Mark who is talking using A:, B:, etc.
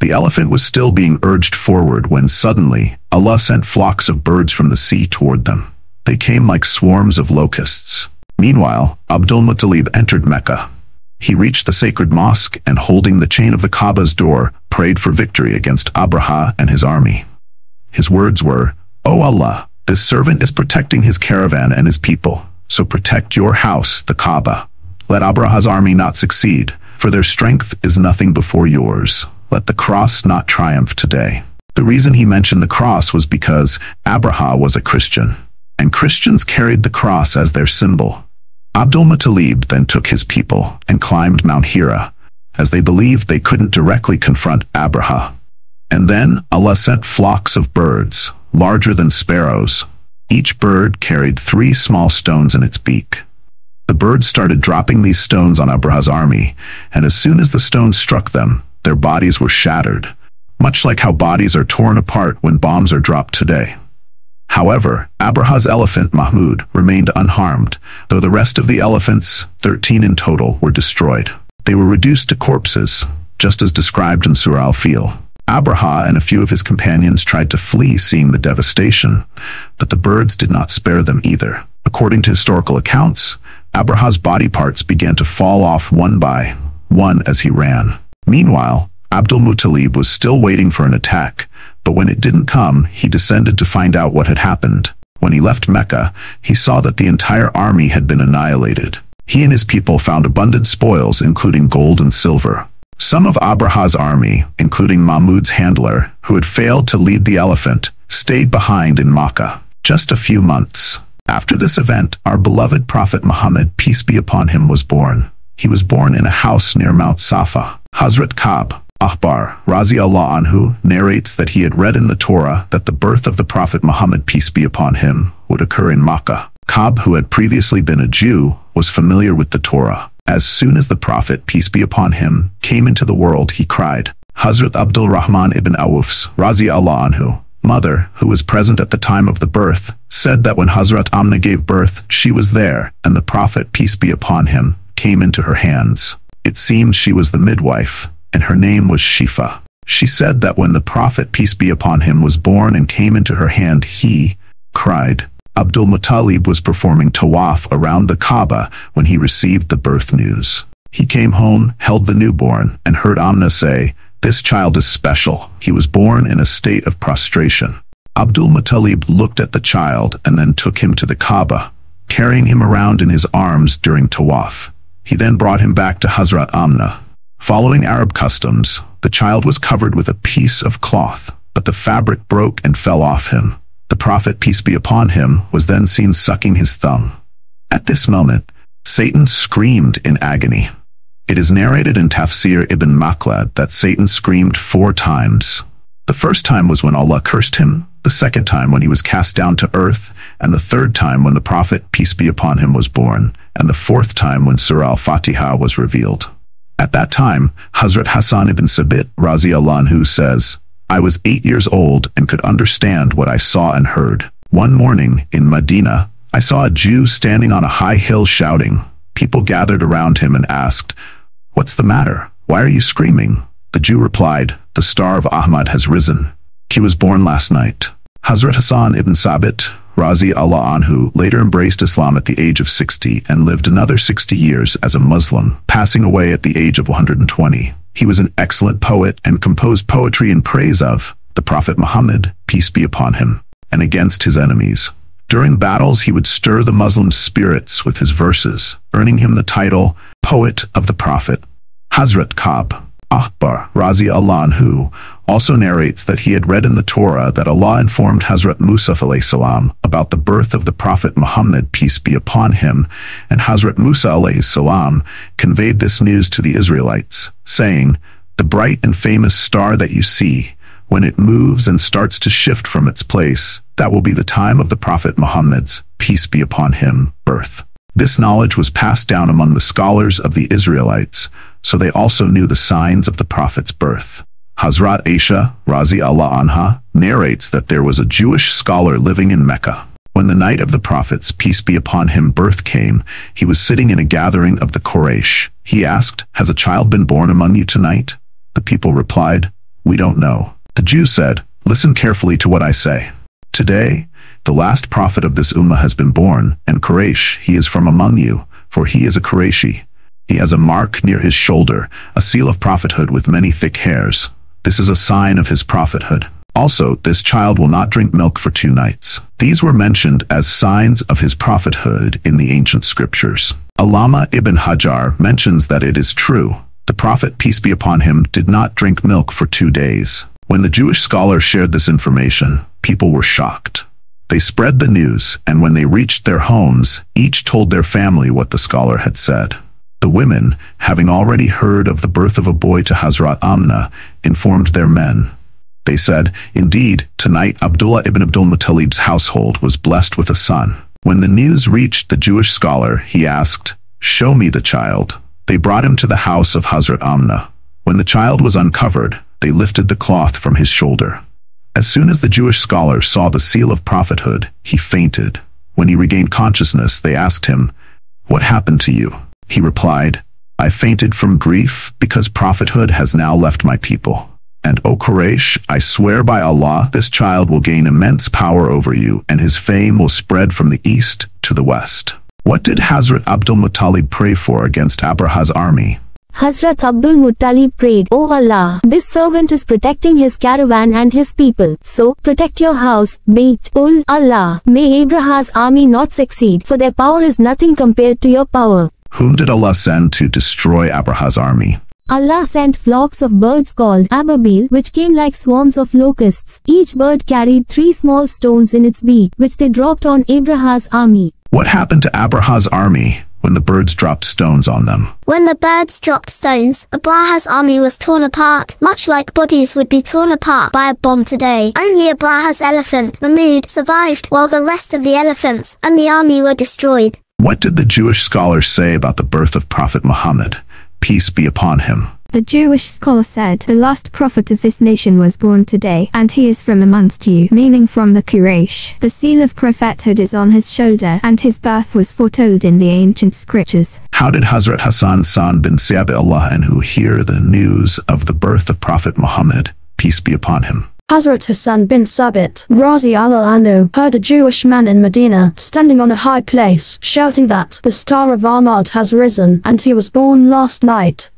A: The elephant was still being urged forward when suddenly Allah sent flocks of birds from the sea toward them. They came like swarms of locusts. Meanwhile, Abdul Muttalib entered Mecca. He reached the sacred mosque and, holding the chain of the Kaaba's door, prayed for victory against Abraha and his army. His words were, "O Allah, this servant is protecting his caravan and his people, so protect your house, the Kaaba. Let Abraha's army not succeed, for their strength is nothing before yours. Let the cross not triumph today." The reason he mentioned the cross was because Abraha was a Christian, and Christians carried the cross as their symbol. Abdul Muttalib then took his people and climbed Mount Hira, as they believed they couldn't directly confront Abraha. And then Allah sent flocks of birds, larger than sparrows. Each bird carried 3 small stones in its beak. The birds started dropping these stones on Abraha's army, and as soon as the stones struck them, their bodies were shattered, much like how bodies are torn apart when bombs are dropped today. However, Abraha's elephant Mahmud remained unharmed, though the rest of the elephants, 13 in total, were destroyed. They were reduced to corpses, just as described in Surah Al-Fil. Abraha and a few of his companions tried to flee seeing the devastation, but the birds did not spare them either. According to historical accounts, Abraha's body parts began to fall off one by one as he ran. Meanwhile, Abdul Muttalib was still waiting for an attack, but when it didn't come, he descended to find out what had happened. When he left Mecca, he saw that the entire army had been annihilated. He and his people found abundant spoils, including gold and silver. Some of Abraha's army, including Mahmud's handler, who had failed to lead the elephant, stayed behind in Makkah. Just a few months after this event, our beloved Prophet Muhammad, peace be upon him, was born. He was born in a house near Mount Safa. Hazrat Ka'b Ahbar, Razi-Allah anhu, narrates that he had read in the Torah that the birth of the Prophet Muhammad, peace be upon him, would occur in Makkah. Ka'b, who had previously been a Jew, was familiar with the Torah. As soon as the Prophet, peace be upon him, came into the world, he cried. Hazrat Abdul Rahman ibn Awf's, Razi-Allah anhu, mother, who was present at the time of the birth, said that when Hazrat Amna gave birth, she was there, and the Prophet, peace be upon him, came into her hands. It seemed she was the midwife, and her name was Shifa. She said that when the Prophet, peace be upon him, was born and came into her hand, he cried. Abdul Muttalib was performing tawaf around the Kaaba when he received the birth news. He came home, held the newborn, and heard Amna say, "This child is special. He was born in a state of prostration." Abdul Muttalib looked at the child and then took him to the Kaaba, carrying him around in his arms during tawaf. He then brought him back to Hazrat Amna. Following Arab customs, the child was covered with a piece of cloth, but the fabric broke and fell off him. The Prophet, peace be upon him, was then seen sucking his thumb. At this moment, Satan screamed in agony. It is narrated in Tafsir ibn Makhlad that Satan screamed 4 times. The first time was when Allah cursed him, the second time when he was cast down to earth, and the third time when the Prophet, peace be upon him, was born, and the 4th time when Surah Al-Fatiha was revealed. At that time, Hazrat Hassan ibn Sabit, Razi-Allah anhu, says, "I was 8 years old and could understand what I saw and heard. One morning, in Medina, I saw a Jew standing on a high hill shouting. People gathered around him and asked, 'What's the matter? Why are you screaming?' The Jew replied, 'The star of Ahmad has risen. He was born last night.'" Hazrat Hassan ibn Sabit, Razi-Allah anhu, later embraced Islam at the age of 60 and lived another 60 years as a Muslim, passing away at the age of 120. He was an excellent poet and composed poetry in praise of the Prophet Muhammad, peace be upon him, and against his enemies. During battles, he would stir the Muslim spirits with his verses, earning him the title Poet of the Prophet. Hazrat Ka'b Ahbar, Razi-Allah anhu, also narrates that he had read in the Torah that Allah informed Hazrat Musa alayhi salam about the birth of the Prophet Muhammad, peace be upon him, and Hazrat Musa alayhi salam conveyed this news to the Israelites, saying, "The bright and famous star that you see, when it moves and starts to shift from its place, that will be the time of the Prophet Muhammad's, peace be upon him, birth." This knowledge was passed down among the scholars of the Israelites, so they also knew the signs of the Prophet's birth. Hazrat Aisha, Razi-Allah anha, narrates that there was a Jewish scholar living in Mecca. When the night of the Prophet's, peace be upon him, birth came, he was sitting in a gathering of the Quraysh. He asked, "Has a child been born among you tonight?" The people replied, "We don't know." The Jews said, "Listen carefully to what I say. Today, the last prophet of this ummah has been born, and Quraysh, he is from among you, for he is a Qurayshi. He has a mark near his shoulder, a seal of prophethood with many thick hairs. This is a sign of his prophethood. Also, this child will not drink milk for 2 nights." These were mentioned as signs of his prophethood in the ancient scriptures. Allama ibn Hajar mentions that it is true. The prophet, peace be upon him, did not drink milk for 2 days. When the Jewish scholars shared this information, people were shocked. They spread the news, and when they reached their homes, each told their family what the scholar had said. The women, having already heard of the birth of a boy to Hazrat Amna, informed their men. They said, "Indeed, tonight Abdullah ibn Abdul Muttalib's household was blessed with a son." When the news reached the Jewish scholar, he asked, "Show me the child." They brought him to the house of Hazrat Amna. When the child was uncovered, they lifted the cloth from his shoulder. As soon as the Jewish scholar saw the seal of prophethood, he fainted. When he regained consciousness, they asked him, "What happened to you?" He replied, "I fainted from grief because prophethood has now left my people. And O Quraysh, I swear by Allah, this child will gain immense power over you, and his fame will spread from the east to the west." What did Hazrat Abdul Muttalib pray for against Abraha's army?
B: Hazrat Abdul Muttalib prayed, "O Allah, this servant is protecting his caravan and his people. So, protect your house, Bait ul Allah. May Abraha's army not succeed, for their power is nothing compared to your power."
A: Whom did Allah send to destroy Abraha's army?
B: Allah sent flocks of birds called Ababil, which came like swarms of locusts. Each bird carried 3 small stones in its beak, which they dropped on Abraha's army.
A: What happened to Abraha's army when the birds dropped stones on them?
C: When the birds dropped stones, Abraha's army was torn apart, much like bodies would be torn apart by a bomb today. Only Abraha's elephant, Mahmud, survived, while the rest of the elephants and the army were destroyed.
A: What did the Jewish scholars say about the birth of Prophet Muhammad, peace be upon him?
D: The Jewish scholar said, "The last prophet of this nation was born today, and he is from amongst you," meaning from the Quraysh. The seal of prophethood is on his shoulder, and his birth was foretold in the ancient scriptures.
A: How did Hazrat Hassan San bin Sabi'ullah and who hear the news of the birth of Prophet Muhammad, peace be upon him?
E: Hazrat Hassan bin Sabit, Razi al-Anhu, heard a Jewish man in Medina, standing on a high place, shouting that the star of Ahmad has risen, and he was born last night.